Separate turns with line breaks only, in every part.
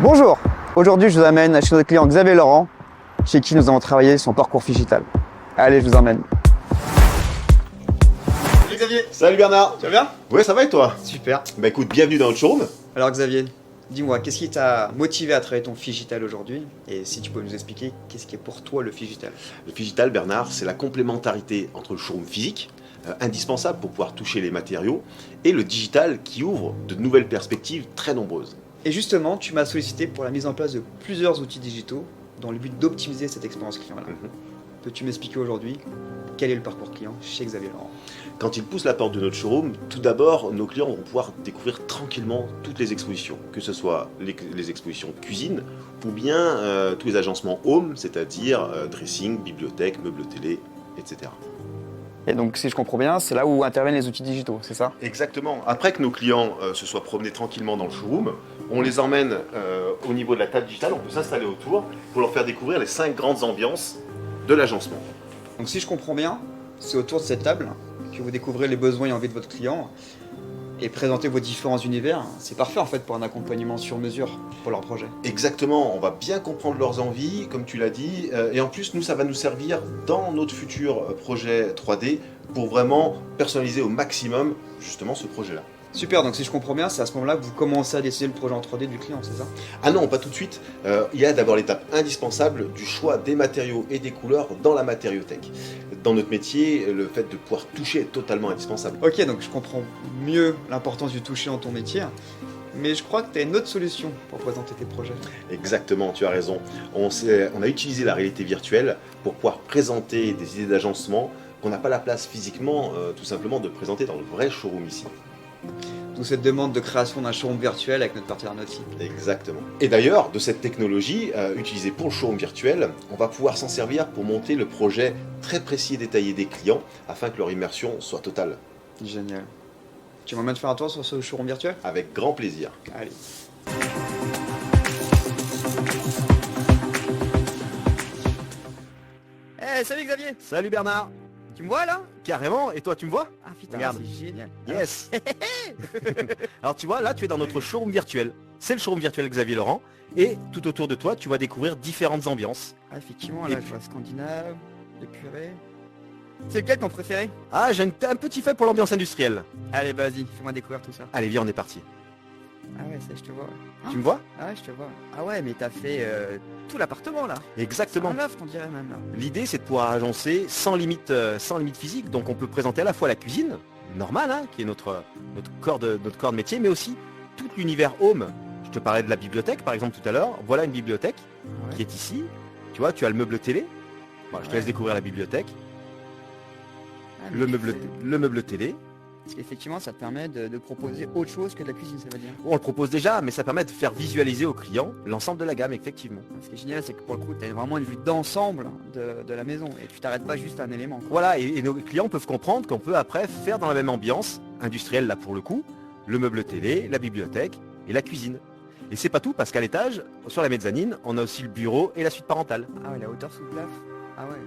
Bonjour, aujourd'hui je vous amène chez notre client Xavier Laurent, chez qui nous avons travaillé son parcours digital. Allez, je vous emmène.
Salut Xavier.
Salut Bernard.
Tu vas bien?
Ouais, ça va et toi?
Super.
Bah écoute, bienvenue dans notre showroom.
Alors Xavier, dis-moi, qu'est-ce qui t'a motivé à travailler ton digital aujourd'hui? Et si tu peux nous expliquer, qu'est-ce qui est pour toi le digital?
Le digital, Bernard, c'est la complémentarité entre le showroom physique, indispensable pour pouvoir toucher les matériaux, et le digital qui ouvre de nouvelles perspectives très nombreuses.
Et justement, tu m'as sollicité pour la mise en place de plusieurs outils digitaux dans le but d'optimiser cette expérience client-là. Peux-tu m'expliquer aujourd'hui quel est le parcours client chez Xavier Laurent?
Quand ils poussent la porte de notre showroom, tout d'abord, nos clients vont pouvoir découvrir tranquillement toutes les expositions, que ce soit les expositions cuisine ou bien tous les agencements home, c'est-à-dire dressing, bibliothèque, meubles télé, etc.
Et donc si je comprends bien, c'est là où interviennent les outils digitaux, c'est ça?
Exactement. Après que nos clients se soient promenés tranquillement dans le showroom, on les emmène au niveau de la table digitale, on peut s'installer autour pour leur faire découvrir les 5 grandes ambiances de l'agencement.
Donc si je comprends bien, c'est autour de cette table que vous découvrez les besoins et envies de votre client et présenter vos différents univers. C'est parfait en fait pour un accompagnement sur mesure pour leur projet.
Exactement, on va bien comprendre leurs envies, comme tu l'as dit, et en plus, nous, ça va nous servir dans notre futur projet 3D pour vraiment personnaliser au maximum justement ce projet-là.
Super, donc si je comprends bien, c'est à ce moment-là que vous commencez à dessiner le projet en 3D du client, c'est ça?
Ah non, pas tout de suite. Il y a d'abord l'étape indispensable du choix des matériaux et des couleurs dans la matériothèque. Dans notre métier, le fait de pouvoir toucher est totalement indispensable.
Ok, donc je comprends mieux l'importance du toucher dans ton métier, mais je crois que tu as une autre solution pour présenter tes projets.
Exactement, tu as raison. On a utilisé la réalité virtuelle pour pouvoir présenter des idées d'agencement qu'on n'a pas la place physiquement, tout simplement, de présenter dans le vrai showroom ici.
D'où cette demande de création d'un showroom virtuel avec notre partenaire Nautique.
Exactement. Et d'ailleurs, de cette technologie utilisée pour le showroom virtuel, on va pouvoir s'en servir pour monter le projet très précis et détaillé des clients afin que leur immersion soit totale.
Génial. Tu m'emmènes faire un tour sur ce showroom virtuel?
Avec grand plaisir.
Allez. Eh, salut Xavier!
Salut Bernard.
Tu me vois là?
Carrément, et toi tu me vois?
Ah putain,
Regarde.
c'est génial.
Yes. Alors tu vois, là tu es dans notre showroom virtuel. C'est le showroom virtuel Xavier Laurent. Et tout autour de toi, tu vas découvrir différentes ambiances.
Ah, effectivement,
Et
là, je vois scandinave, épuré. C'est lequel ton préféré?
Ah, j'ai un petit fait pour l'ambiance industrielle.
Allez, vas-y, fais-moi découvrir tout ça.
Allez, viens, on est parti.
Ah ouais, ça, je te vois.
Tu me vois?
Ah ouais, je te vois. Ah ouais, mais t'as fait tout l'appartement là.
Exactement.
Un loft, on dirait même là.
L'idée c'est de pouvoir agencer sans limite physique. Donc on peut présenter à la fois la cuisine, normale, hein, qui est notre corps de métier, mais aussi tout l'univers home. Je te parlais de la bibliothèque par exemple tout à l'heure. Voilà une bibliothèque
Ouais.
qui est ici. Tu vois, tu as le meuble télé. Bon, je te laisse découvrir la bibliothèque.
Ah, mais
Le
c'est-
meuble télé.
Parce qu'effectivement, ça te permet de proposer autre chose que de la cuisine, ça veut dire.
On le propose déjà, mais ça permet de faire visualiser au client l'ensemble de la gamme, effectivement.
Ce qui est génial, c'est que pour le coup, tu as vraiment une vue d'ensemble de la maison et tu t'arrêtes pas juste à un élément, quoi.
Voilà, et nos clients peuvent comprendre qu'on peut après faire dans la même ambiance, industrielle là pour le coup, le meuble télé, la bibliothèque et la cuisine. Et c'est pas tout, parce qu'à l'étage, sur la mezzanine, on a aussi le bureau et la suite parentale.
Ah ouais, la hauteur sous le plafond. Ah ouais.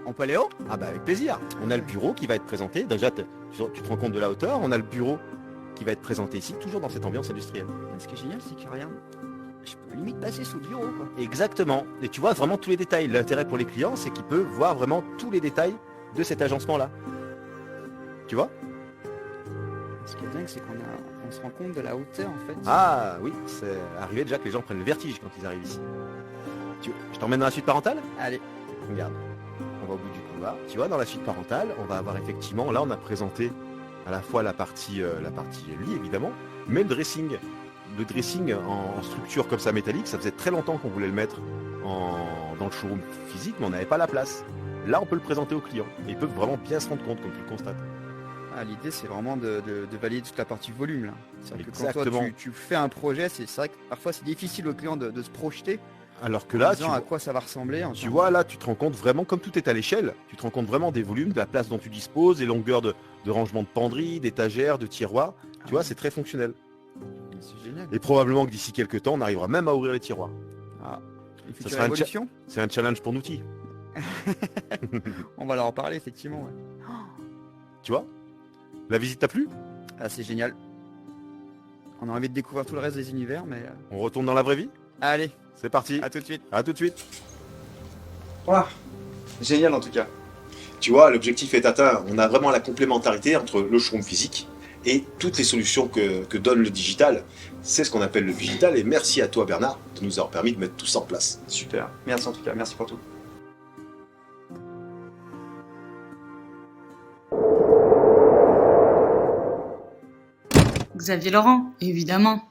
On peut aller haut?
Ah bah avec plaisir. On a le bureau qui va être présenté, déjà tu te rends compte de la hauteur, on a le bureau qui va être présenté ici, toujours dans cette ambiance industrielle.
Ce qui est génial, c'est que regarde, je peux limite passer sous le bureau, quoi.
Exactement. Et tu vois vraiment tous les détails. L'intérêt pour les clients, c'est qu'ils peuvent voir vraiment tous les détails de cet agencement-là. Tu vois?
Ce qui est dingue, c'est on se rend compte de la hauteur, en fait.
Ah oui, c'est arrivé déjà que les gens prennent le vertige quand ils arrivent ici. Je t'emmène dans la suite parentale?
Allez.
Regarde, on va au bout du couloir. Tu vois, dans la suite parentale, on va avoir effectivement, là on a présenté à la fois la partie lit évidemment, mais le dressing. Le dressing en structure comme ça métallique, ça faisait très longtemps qu'on voulait le mettre dans le showroom physique, mais on n'avait pas la place. Là, on peut le présenter aux clients. Et ils peuvent vraiment bien se rendre compte, comme tu le constates.
Ah, l'idée, c'est vraiment de valider toute la partie volume, là. C'est-à-dire que quand
Exactement.
toi, tu fais un projet, c'est vrai que parfois, c'est difficile au client de se projeter
Alors que
en
là,
disant à quoi ça va ressembler.
tu vois, là, tu te rends compte vraiment, comme tout est à l'échelle, tu te rends compte vraiment des volumes, de la place dont tu disposes, des longueurs de rangement de penderies, d'étagères, de tiroirs. Tu vois, c'est très fonctionnel.
C'est génial.
Et probablement que d'ici quelques temps, on arrivera même à ouvrir les tiroirs.
Ah, une future
sera un
évolution.
C'est un challenge pour Nouti.
On va leur en parler, effectivement. Ouais.
Tu vois? La visite t'a plu?
Ah, c'est génial.
On a envie de découvrir tout le reste des univers, mais...
On retourne dans la vraie vie?
Allez,
C'est parti.
à tout de suite.
À tout de suite.
Voilà. Génial en tout cas.
Tu vois, l'objectif est atteint. On a vraiment la complémentarité entre le showroom physique et toutes les solutions que donne le digital. C'est ce qu'on appelle le digital. Et merci à toi, Bernard, de nous avoir permis de mettre tout ça en place.
Super. Merci en tout cas. Merci pour tout.
Xavier Laurent, évidemment.